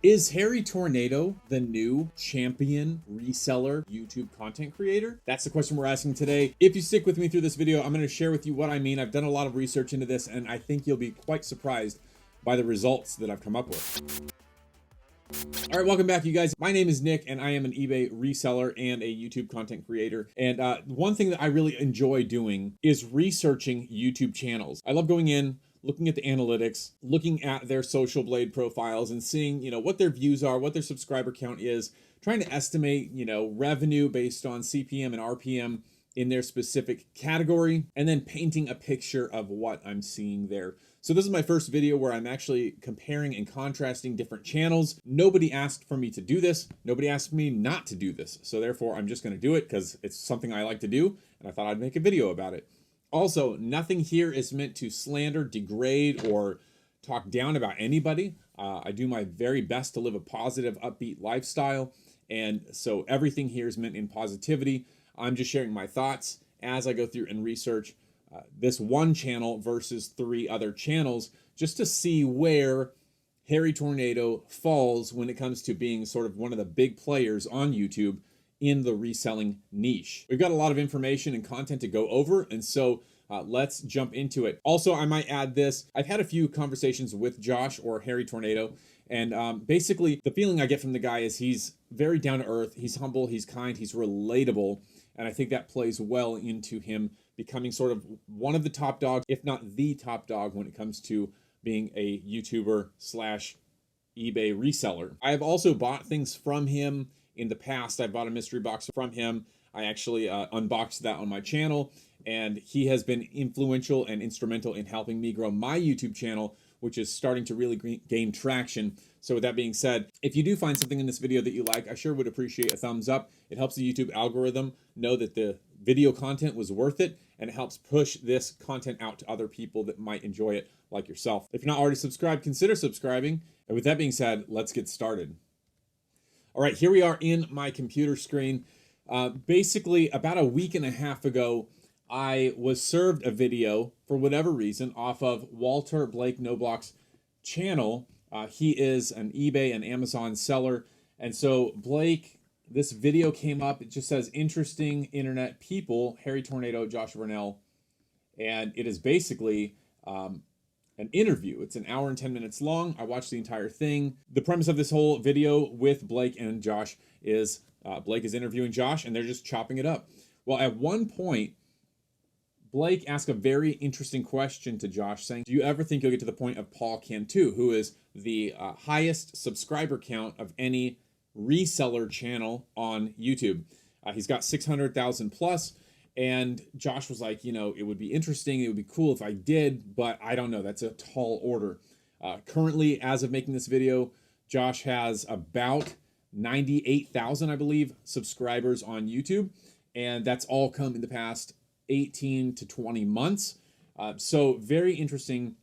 Is Harry Tornado the new champion reseller YouTube content creator? That's the question we're asking today. If you stick with me through this video, I'm going to share with you what I mean. I've done a lot of research into this, and I think you'll be quite surprised by the results that I've come up with. All right, welcome back, you guys. My name is Nick, and I am an eBay reseller and a YouTube content creator. And one thing that I really enjoy doing is researching YouTube channels. I love going in, looking at the analytics, looking at their Social Blade profiles and seeing, what their views are, what their subscriber count is, trying to estimate, revenue based on CPM and RPM in their specific category, and then painting a picture of what I'm seeing there. So this is my first video where I'm actually comparing and contrasting different channels. Nobody asked for me to do this. Nobody asked me not to do this. So therefore, I'm just going to do it because it's something I like to do, and I thought I'd make a video about it. Also, nothing here is meant to slander, degrade, or talk down about anybody. I do my very best to live a positive, upbeat lifestyle, and so everything here is meant in positivity. I'm just sharing my thoughts as I go through and research this one channel versus 3 other channels, just to see where Harry Tornado falls when it comes to being sort of one of the big players on YouTube in the reselling niche. We've got a lot of information and content to go over, and so let's jump into it. Also, I might add this. I've had a few conversations with Josh or Harry Tornado, and basically the feeling I get from the guy is he's very down to earth, he's humble, he's kind, he's relatable, and I think that plays well into him becoming sort of one of the top dogs, if not the top dog, when it comes to being a YouTuber slash eBay reseller. I have also bought things from him in the past. I bought a mystery box from him. I actually unboxed that on my channel, and he has been influential and instrumental in helping me grow my YouTube channel, which is starting to really gain traction. So with that being said, if you do find something in this video that you like, I sure would appreciate a thumbs up. It helps the YouTube algorithm know that the video content was worth it, and it helps push this content out to other people that might enjoy it, like yourself. If you're not already subscribed, consider subscribing. And with that being said, let's get started. All right, here we are in my computer screen. Basically, about a week and a half ago, I was served a video, for whatever reason, off of Walter Blake Knobloch's channel. He is an eBay and Amazon seller. And so Blake, this video came up. It just says, interesting internet people, Harry Tornado, Josh Vernell. And it is basically an interview. It's an hour and 10 minutes long. I watched the entire thing. The premise of this whole video with Blake and Josh is Blake is interviewing Josh, and they're just chopping it up. Well, at one point, Blake asked a very interesting question to Josh, saying, do you ever think you'll get to the point of Paul Cantu, who is the highest subscriber count of any reseller channel on YouTube? He's got 600,000 plus. And Josh was like, it would be interesting. It would be cool if I did, but I don't know. That's a tall order. Currently, as of making this video, Josh has about 98,000, I believe, subscribers on YouTube. And that's all come in the past 18 to 20 months. So very interesting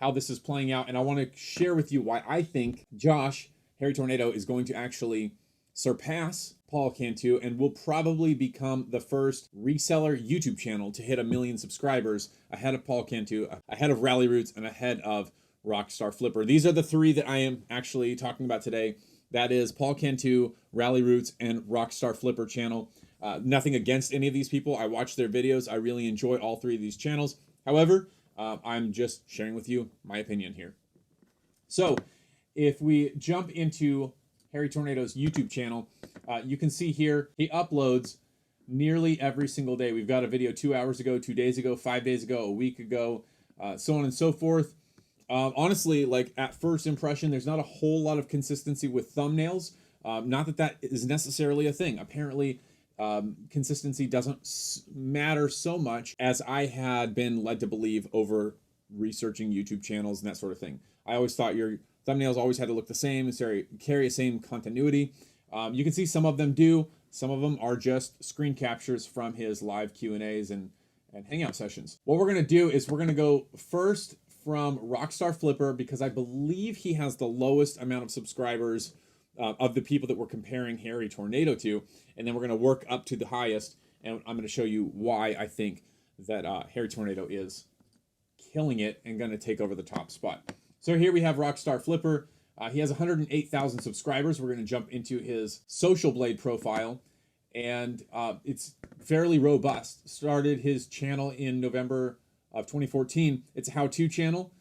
how this is playing out. And I want to share with you why I think Josh, Harry Tornado, is going to actually surpass Paul Cantu and will probably become the first reseller YouTube channel to hit 1 million subscribers, ahead of Paul Cantu, ahead of Rally Roots, and ahead of Rockstar Flipper. These are the 3 that I am actually talking about today. That is Paul Cantu, Rally Roots, and Rockstar Flipper channel. Nothing against any of these people. I watch their videos. I really enjoy all 3 of these channels. However, I'm just sharing with you my opinion here. So if we jump into Harry Tornado's YouTube channel, you can see here he uploads nearly every single day. We've got a video 2 hours ago, 2 days ago, 5 days ago, a week ago, so on and so forth. Honestly, like at first impression, there's not a whole lot of consistency with thumbnails. Not that that is necessarily a thing. Apparently, consistency doesn't matter so much as I had been led to believe over researching YouTube channels and that sort of thing. I always thought your thumbnails always had to look the same, carry the same continuity. You can see some of them do. Some of them are just screen captures from his live Q&As and hangout sessions. What we're going to do is we're going to go first from Rockstar Flipper, because I believe he has the lowest amount of subscribers of the people that we're comparing Harry Tornado to. And then we're going to work up to the highest. And I'm going to show you why I think that Harry Tornado is killing it and going to take over the top spot. So here we have Rockstar Flipper. He has 108,000 subscribers. We're going to jump into his Social Blade profile, and it's fairly robust. Started his channel in November of 2014. It's a how-to channel.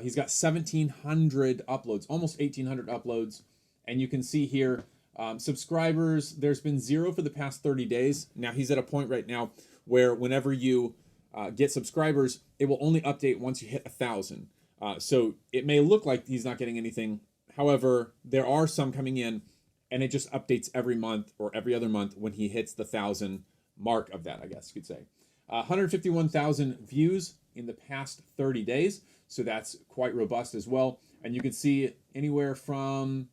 He's got 1,700 uploads, almost 1,800 uploads. And you can see here, subscribers, there's been 0 for the past 30 days. Now he's at a point right now where whenever you get subscribers, it will only update once you hit 1,000. So it may look like he's not getting anything. However, there are some coming in, and it just updates every month or every other month when he hits the 1,000 mark of that, I guess you could say. 151,000 views in the past 30 days. So that's quite robust as well. And you can see anywhere from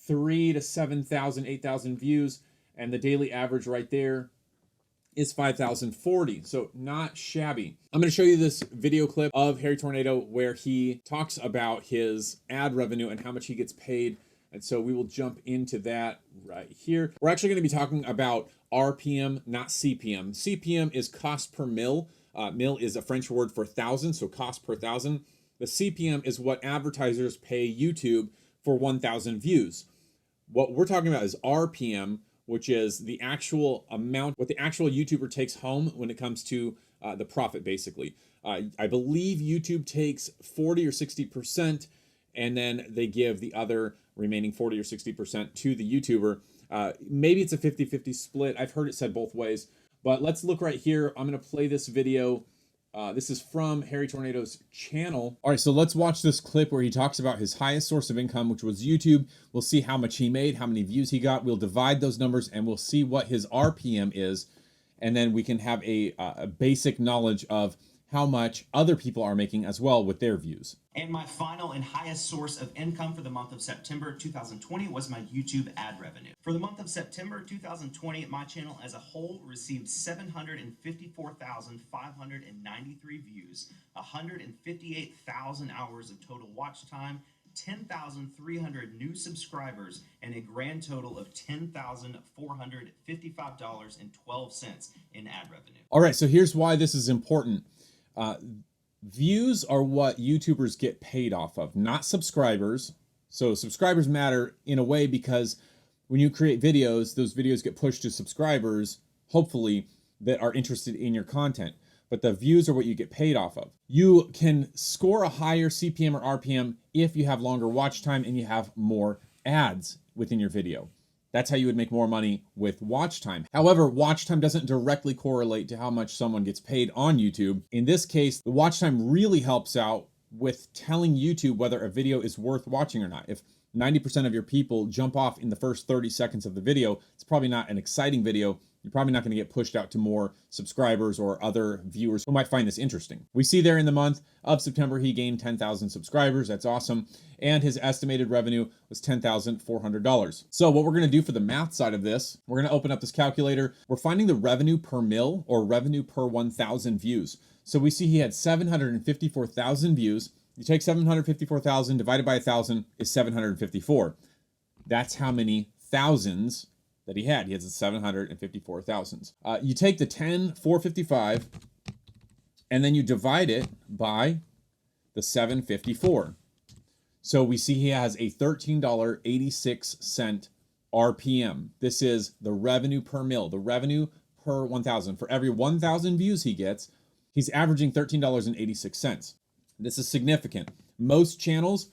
3,000 to 7,000, 8,000 views. And the daily average right there is 5,040. So not shabby. I'm going to show you this video clip of Harry Tornado where he talks about his ad revenue and how much he gets paid. And so we will jump into that right here. We're actually going to be talking about RPM, not CPM. CPM is cost per mil. Mil is a French word for 1,000, so cost per 1,000. The CPM is what advertisers pay YouTube for 1,000 views. What we're talking about is RPM, which is the actual amount, what the actual YouTuber takes home when it comes to the profit, basically. I believe YouTube takes 40 or 60%, and then they give the other remaining 40 or 60% to the YouTuber. Maybe it's a 50-50 split. I've heard it said both ways. But let's look right here. I'm going to play this video. This is from Harry Tornado's channel. All right, so let's watch this clip where he talks about his highest source of income, which was YouTube. We'll see how much he made, how many views he got. We'll divide those numbers, and we'll see what his RPM is. And then we can have a basic knowledge of how much other people are making as well with their views. And my final and highest source of income for the month of September 2020 was my YouTube ad revenue. For the month of September 2020, my channel as a whole received 754,593 views, 158,000 hours of total watch time, 10,300 new subscribers, and a grand total of $10,455.12 in ad revenue. All right, so here's why this is important. Views are what YouTubers get paid off of, not subscribers. So subscribers matter in a way because when you create videos, those videos get pushed to subscribers, hopefully, that are interested in your content. But the views are what you get paid off of. You can score a higher CPM or RPM if you have longer watch time and you have more ads within your video. That's how you would make more money with watch time. However, watch time doesn't directly correlate to how much someone gets paid on YouTube. In this case, the watch time really helps out with telling YouTube whether a video is worth watching or not. If 90% of your people jump off in the first 30 seconds of the video, it's probably not an exciting video. You're probably not going to get pushed out to more subscribers or other viewers who might find this interesting. We see there in the month of September, he gained 10,000 subscribers. That's awesome. And his estimated revenue was $10,400. So what we're going to do for the math side of this, we're going to open up this calculator. We're finding the revenue per mil or revenue per 1,000 views. So we see he had 754,000 views. You take 754,000 divided by 1,000 is 754. That's how many thousands that he had. He has 754 thousands. You take the 10,455 and then you divide it by the 754. So we see he has a $13.86 RPM. This is the revenue per mil, the revenue per 1,000. For every 1,000 views he gets, he's averaging $13.86. This is significant. Most channels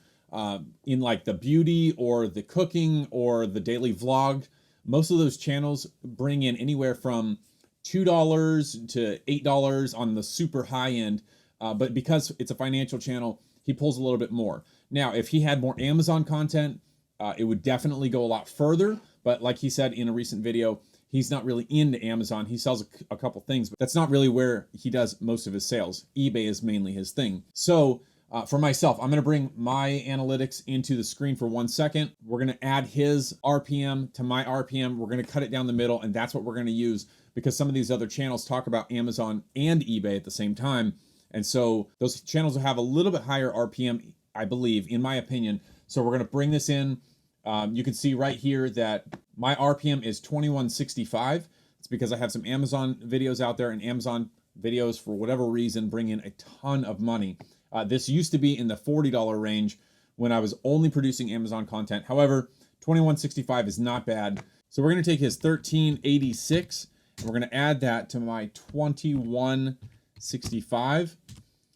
in like the beauty or the cooking or the daily vlog, most of those channels bring in anywhere from $2 to $8 on the super high end. But because it's a financial channel, he pulls a little bit more. Now, if he had more Amazon content, it would definitely go a lot further. But like he said in a recent video, he's not really into Amazon. He sells a couple things, but that's not really where he does most of his sales. eBay is mainly his thing. So for myself, I'm going to bring my analytics into the screen for 1 second. We're going to add his RPM to my RPM. We're going to cut it down the middle, and that's what we're going to use because some of these other channels talk about Amazon and eBay at the same time. And so those channels will have a little bit higher RPM, I believe, in my opinion. So we're going to bring this in. You can see right here that my RPM is 2165. It's because I have some Amazon videos out there, and Amazon videos, for whatever reason, bring in a ton of money. This used to be in the $40 range when I was only producing Amazon content. However, 2165 is not bad. So we're going to take his 1386 and we're going to add that to my 2165.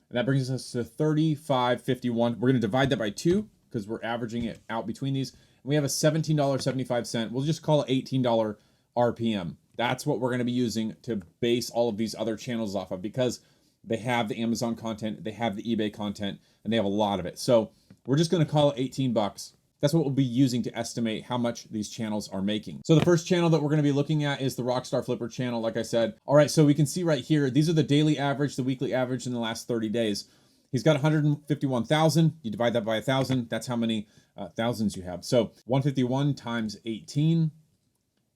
And that brings us to 3551. We're going to divide that by 2 because we're averaging it out between these. And we have a $17.75. We'll just call it $18 RPM. That's what we're going to be using to base all of these other channels off of, because they have the Amazon content, they have the eBay content, and they have a lot of it. So we're just going to call it 18 bucks. That's what we'll be using to estimate how much these channels are making. So the first channel that we're going to be looking at is the Rockstar Flipper channel, like I said. All right, so we can see right here, these are the daily average, the weekly average in the last 30 days. He's got 151,000. You divide that by 1,000. That's how many thousands you have. So 151 times 18,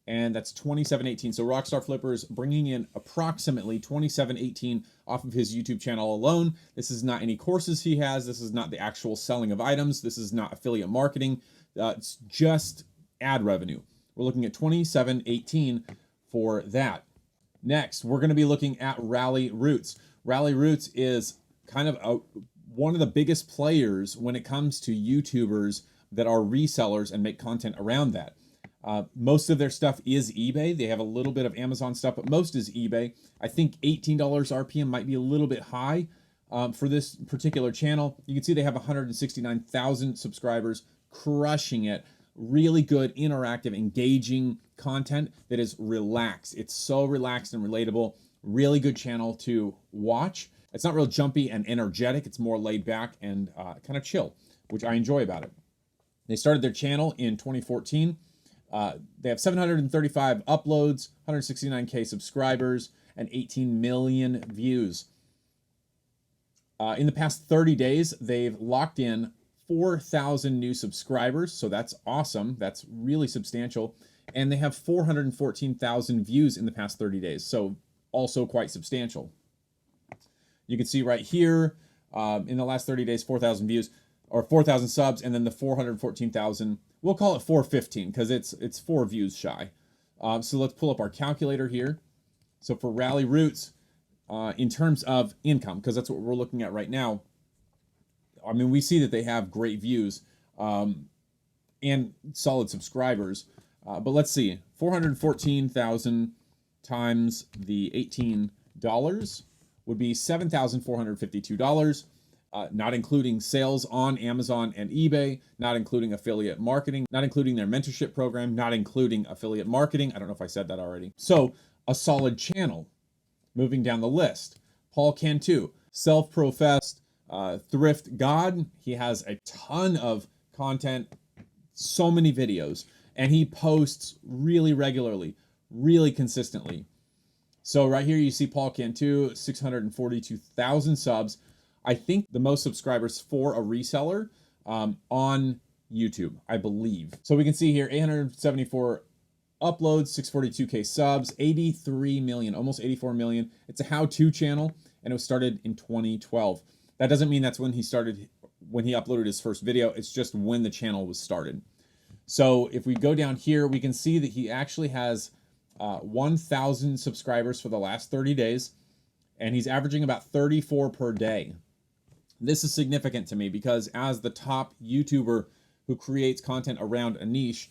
and that's 2718. So Rockstar Flipper is bringing in approximately 2718 off of his YouTube channel alone. This is not any courses he has. This is not the actual selling of items. This is not affiliate marketing. It's just ad revenue. We're looking at 2718 for that. Next, we're going to be looking at Rally Roots. Rally Roots is kind of one of the biggest players when it comes to YouTubers that are resellers and make content around that. Most of their stuff is eBay. They have a little bit of Amazon stuff, but most is eBay. I think $18 RPM might be a little bit high for this particular channel. You can see they have 169,000 subscribers, crushing it. Really good, interactive, engaging content that is relaxed. It's so relaxed and relatable. Really good channel to watch. It's not real jumpy and energetic. It's more laid back and kind of chill, which I enjoy about it. They started their channel in 2014. They have 735 uploads, 169K subscribers, and 18 million views. In the past 30 days, they've locked in 4,000 new subscribers, so that's awesome. That's really substantial. And they have 414,000 views in the past 30 days, so also quite substantial. You can see right here, in the last 30 days, 4,000 views, or 4,000 subs, and then the 414,000. We'll call it 415 because it's 4 views shy. So let's pull up our calculator here. So for Rally Roots, in terms of income, because that's what we're looking at right now, I mean, we see that they have great views and solid subscribers. But let's see, 414,000 times the $18 would be $7,452. Not including sales on Amazon and eBay, not including affiliate marketing, not including their mentorship program, not including affiliate marketing. I don't know if I said that already. So a solid channel. Moving down the list, Paul Cantu, self-professed thrift god. He has a ton of content, so many videos, and he posts really regularly, really consistently. So right here you see Paul Cantu, 642,000 subs. I think the most subscribers for a reseller on YouTube, I believe. So we can see here 874 uploads, 642K subs, 83 million, almost 84 million. It's a how-to channel, and it was started in 2012. That doesn't mean that's when he uploaded his first video. It's just when the channel was started. So if we go down here, we can see that he actually has 1,000 subscribers for the last 30 days, and he's averaging about 34 per day. This is significant to me because as the top YouTuber who creates content around a niche,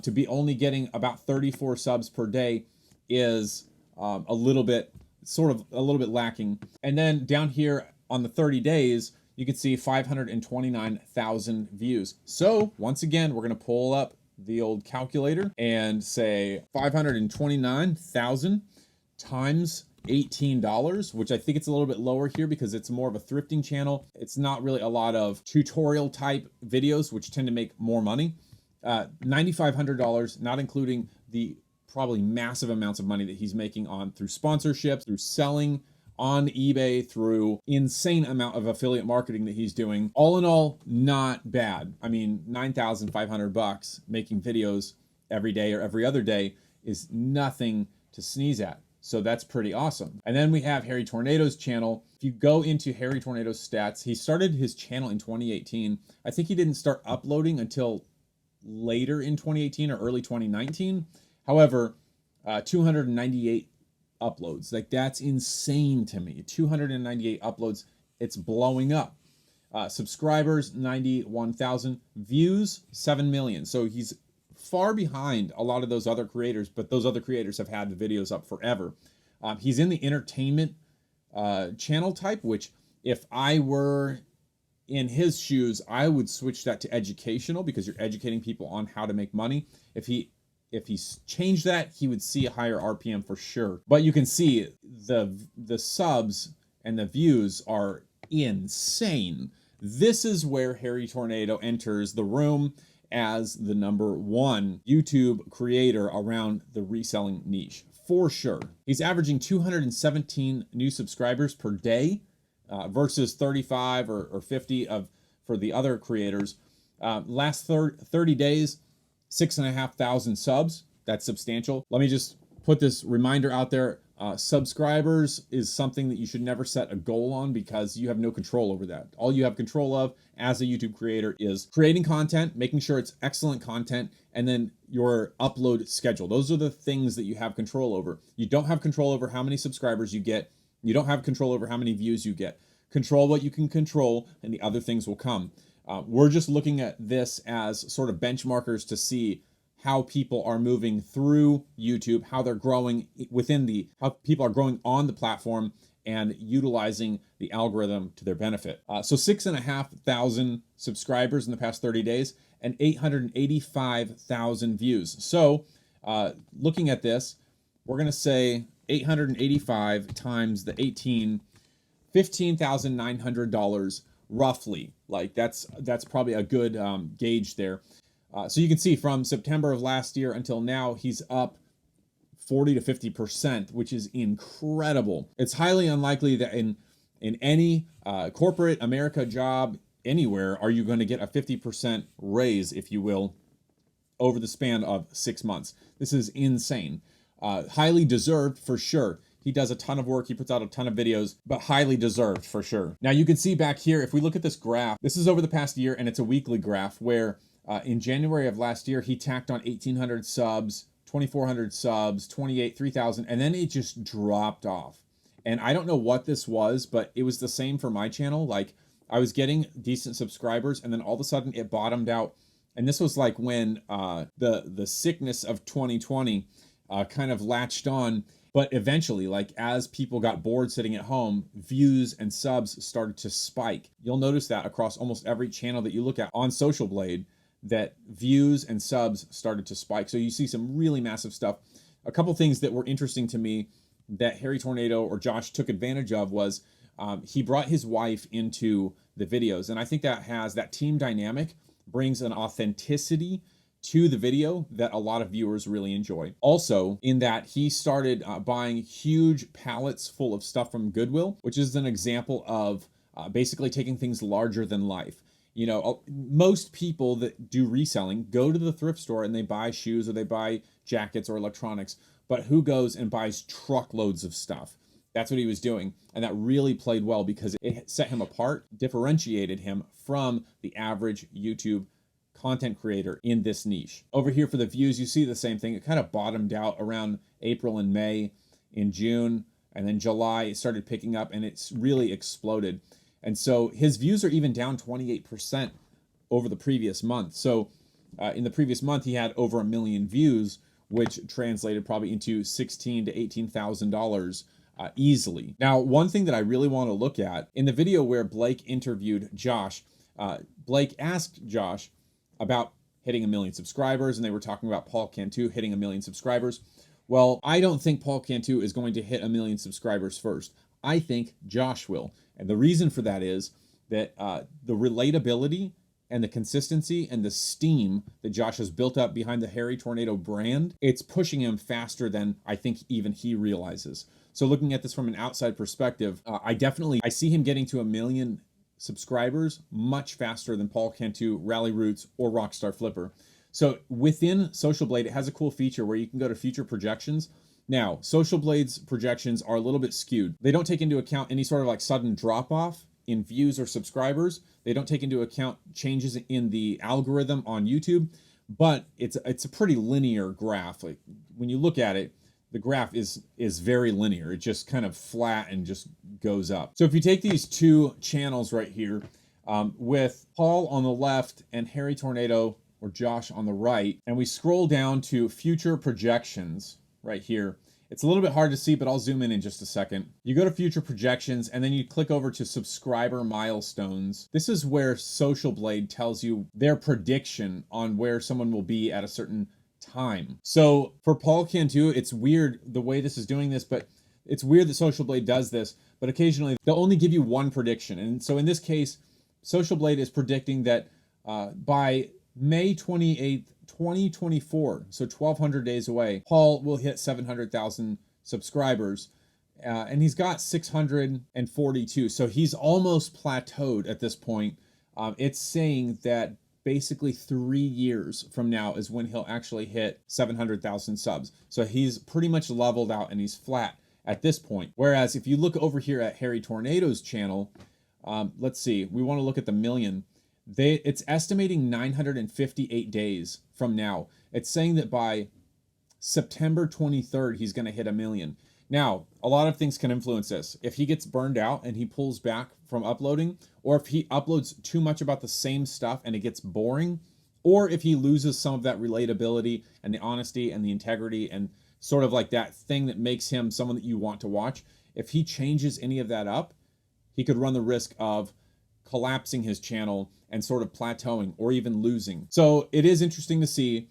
to be only getting about 34 subs per day is a little bit lacking. And then down here on the 30 days, you can see 529,000 views. So once again, we're going to pull up the old calculator and say 529,000 times $18, which I think it's a little bit lower here because it's more of a thrifting channel. It's not really a lot of tutorial type videos, which tend to make more money. $9,500, not including the probably massive amounts of money that he's making through sponsorships, through selling on eBay, through insane amount of affiliate marketing that he's doing. All in all, not bad. I mean, $9,500 making videos every day or every other day is nothing to sneeze at. So that's pretty awesome. And then we have Harry Tornado's channel. If you go into Harry Tornado's stats, he started his channel in 2018. I think he didn't start uploading until later in 2018 or early 2019. However, 298 uploads. Like, that's insane to me. 298 uploads. It's blowing up. Subscribers, 91,000. Views, 7 million. So he's far behind a lot of those other creators, but those other creators have had the videos up forever. He's in the entertainment channel type, which if I were in his shoes, I would switch that to educational, because you're educating people on how to make money. If he changed that, he would see a higher RPM for sure. But you can see the subs and the views are insane. This is where Harry Tornado enters the room as the #1 YouTube creator around the reselling niche, for sure. He's averaging 217 new subscribers per day versus 35 or 50 for the other creators. Last 30 days, 6,500 subs. That's substantial. Let me just put this reminder out there. Subscribers is something that you should never set a goal on, because you have no control over that. All you have control of as a YouTube creator is creating content, making sure it's excellent content, and then your upload schedule. Those are the things that you have control over. You don't have control over how many subscribers you get. You don't have control over how many views you get. Control what you can control, and the other things will come. We're just looking at this as sort of benchmarkers to see how people are moving through YouTube, how they're growing how people are growing on the platform and utilizing the algorithm to their benefit. So 6,500 subscribers in the past 30 days and 885,000 views. So looking at this, we're going to say 885 times the 18, $15,900 roughly. Like that's probably a good gauge there. So you can see from September of last year until now, he's up 40 to 50%, which is incredible. It's highly unlikely that in any corporate America job anywhere are you going to get a 50% raise, if you will, over the span of 6 months. This is insane. Highly deserved for sure. He does a ton of work. He puts out a ton of videos, but highly deserved for sure. Now you can see back here, if we look at this graph, this is over the past year, and it's a weekly graph where in January of last year, he tacked on 1,800 subs, 2,400 subs, 28, 3,000, and then it just dropped off. And I don't know what this was, but it was the same for my channel. Like I was getting decent subscribers, and then all of a sudden it bottomed out. And this was like when the sickness of 2020 kind of latched on. But eventually, like as people got bored sitting at home, views and subs started to spike. You'll notice that across almost every channel that you look at on Social Blade, that views and subs started to spike. So you see some really massive stuff. A couple things that were interesting to me that Harry Tornado or Josh took advantage of was he brought his wife into the videos. And I think that team dynamic brings an authenticity to the video that a lot of viewers really enjoy. Also, in that he started buying huge pallets full of stuff from Goodwill, which is an example of basically taking things larger than life. You know, most people that do reselling go to the thrift store and they buy shoes or they buy jackets or electronics, but who goes and buys truckloads of stuff? That's what he was doing. And that really played well because it set him apart, differentiated him from the average YouTube content creator in this niche. Over here for the views, you see the same thing. It kind of bottomed out around April and May. In June and then July, it started picking up and it's really exploded. And so his views are even down 28% over the previous month. So in the previous month, he had over 1 million views, which translated probably into $16,000 to $18,000 easily. Now, one thing that I really want to look at in the video where Blake interviewed Josh, Blake asked Josh about hitting 1 million subscribers, and they were talking about Paul Cantu hitting 1 million subscribers. Well, I don't think Paul Cantu is going to hit 1 million subscribers first. I think Josh will. And the reason for that is that the relatability and the consistency and the steam that Josh has built up behind the Harry Tornado brand, it's pushing him faster than I think even he realizes. So looking at this from an outside perspective, I see him getting to 1 million subscribers much faster than Paul Cantu, Rally Roots, or Rockstar Flipper. So within Social Blade, it has a cool feature where you can go to future projections. Now, Social Blade's projections are a little bit skewed. They don't take into account any sort of like sudden drop off in views or subscribers. They don't take into account changes in the algorithm on YouTube, but it's a pretty linear graph. Like when you look at it, the graph is very linear. It just kind of flat and just goes up. So if you take these two channels right here, with Paul on the left and Harry Tornado or Josh on the right. And we scroll down to future projections right here. It's a little bit hard to see, but I'll zoom in just a second. You go to future projections and then you click over to subscriber milestones. This is where Social Blade tells you their prediction on where someone will be at a certain time. So for Paul Cantu, it's weird the way this is doing this, but it's weird that Social Blade does this, but occasionally they'll only give you one prediction. And so in this case, Social Blade is predicting that by May 28th, 2024, so 1,200 days away, Paul will hit 700,000 subscribers. And he's got 642. So he's almost plateaued at this point. It's saying that basically 3 years from now is when he'll actually hit 700,000 subs. So he's pretty much leveled out and he's flat at this point. Whereas if you look over here at Harry Tornado's channel, let's see, we want to look at the million. It's estimating 958 days from now. It's saying that by September 23rd, he's going to hit 1 million. Now, a lot of things can influence this. If he gets burned out and he pulls back from uploading, or if he uploads too much about the same stuff and it gets boring, or if he loses some of that relatability and the honesty and the integrity and sort of like that thing that makes him someone that you want to watch, if he changes any of that up, he could run the risk of collapsing his channel and sort of plateauing or even losing. So it is interesting to see.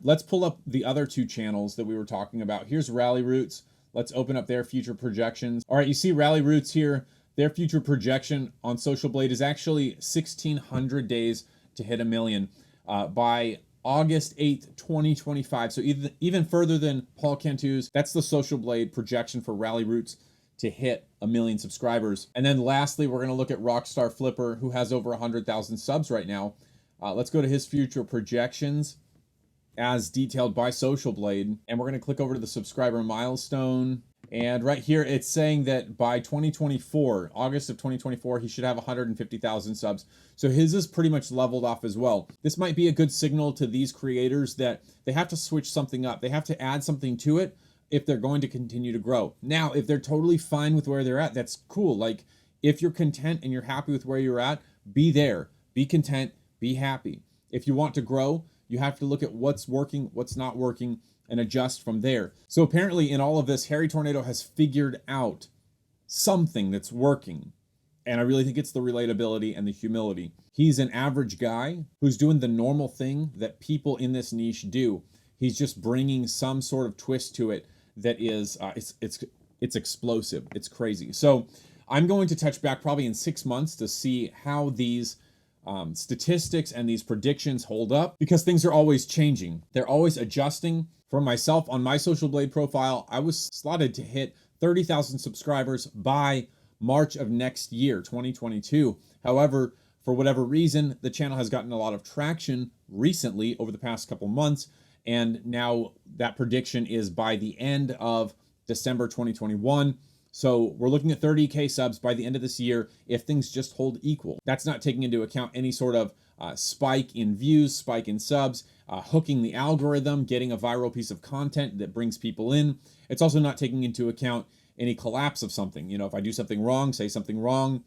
Let's pull up the other two channels that we were talking about. Here's Rally Roots. Let's open up their future projections. All right, you see Rally Roots here. Their future projection on Social Blade is actually 1,600 days to hit 1 million by August 8th, 2025. So even further than Paul Cantu's. That's the Social Blade projection for Rally Roots to hit 1 million subscribers. And then lastly, we're going to look at Rockstar Flipper, who has over 100,000 subs right now. Let's go to his future projections as detailed by Social Blade. And we're going to click over to the subscriber milestone. And right here, it's saying that by 2024, August of 2024, he should have 150,000 subs. So his is pretty much leveled off as well. This might be a good signal to these creators that they have to switch something up. They have to add something to it if they're going to continue to grow. Now, if they're totally fine with where they're at, that's cool. Like, if you're content and you're happy with where you're at, be there, be content, be happy. If you want to grow, you have to look at what's working, what's not working, and adjust from there. So apparently in all of this, Harry Tornado has figured out something that's working. And I really think it's the relatability and the humility. He's an average guy who's doing the normal thing that people in this niche do. He's just bringing some sort of twist to it that is, it's explosive. It's crazy. So I'm going to touch back probably in 6 months to see how these statistics and these predictions hold up, because things are always changing. They're always adjusting. For myself, on my Social Blade profile, I was slotted to hit 30,000 subscribers by March of next year, 2022. However, for whatever reason, the channel has gotten a lot of traction recently over the past couple months. And now that prediction is by the end of December 2021. So we're looking at 30K subs by the end of this year if things just hold equal. That's not taking into account any sort of spike in views, spike in subs, hooking the algorithm, getting a viral piece of content that brings people in. It's also not taking into account any collapse of something. You know, if I do something wrong, say something wrong,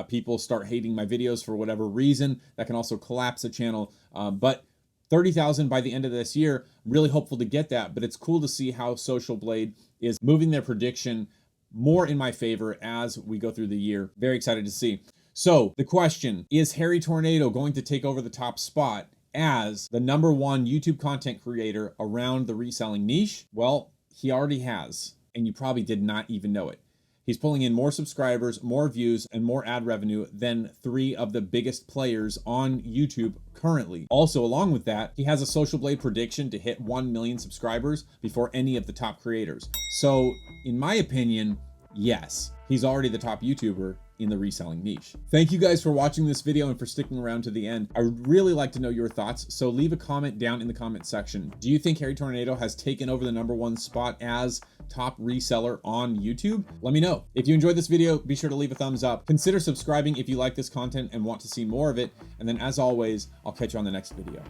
people start hating my videos for whatever reason, that can also collapse a channel. But 30,000 by the end of this year, I'm really hopeful to get that. But it's cool to see how Social Blade is moving their prediction more in my favor as we go through the year. Very excited to see. So the question is, Harry Tornado going to take over the top spot as the #1 YouTube content creator around the reselling niche? Well, he already has, and you probably did not even know it. He's pulling in more subscribers, more views, and more ad revenue than 3 of the biggest players on YouTube currently. Also, along with that, he has a Social Blade prediction to hit 1 million subscribers before any of the top creators. So, in my opinion, yes, he's already the top YouTuber in the reselling niche. Thank you guys for watching this video and for sticking around to the end. I would really like to know your thoughts, so leave a comment down in the comment section. Do you think Harry Tornado has taken over the #1 spot as top reseller on YouTube? Let me know. If you enjoyed this video, be sure to leave a thumbs up. Consider subscribing if you like this content and want to see more of it. And then as always, I'll catch you on the next video.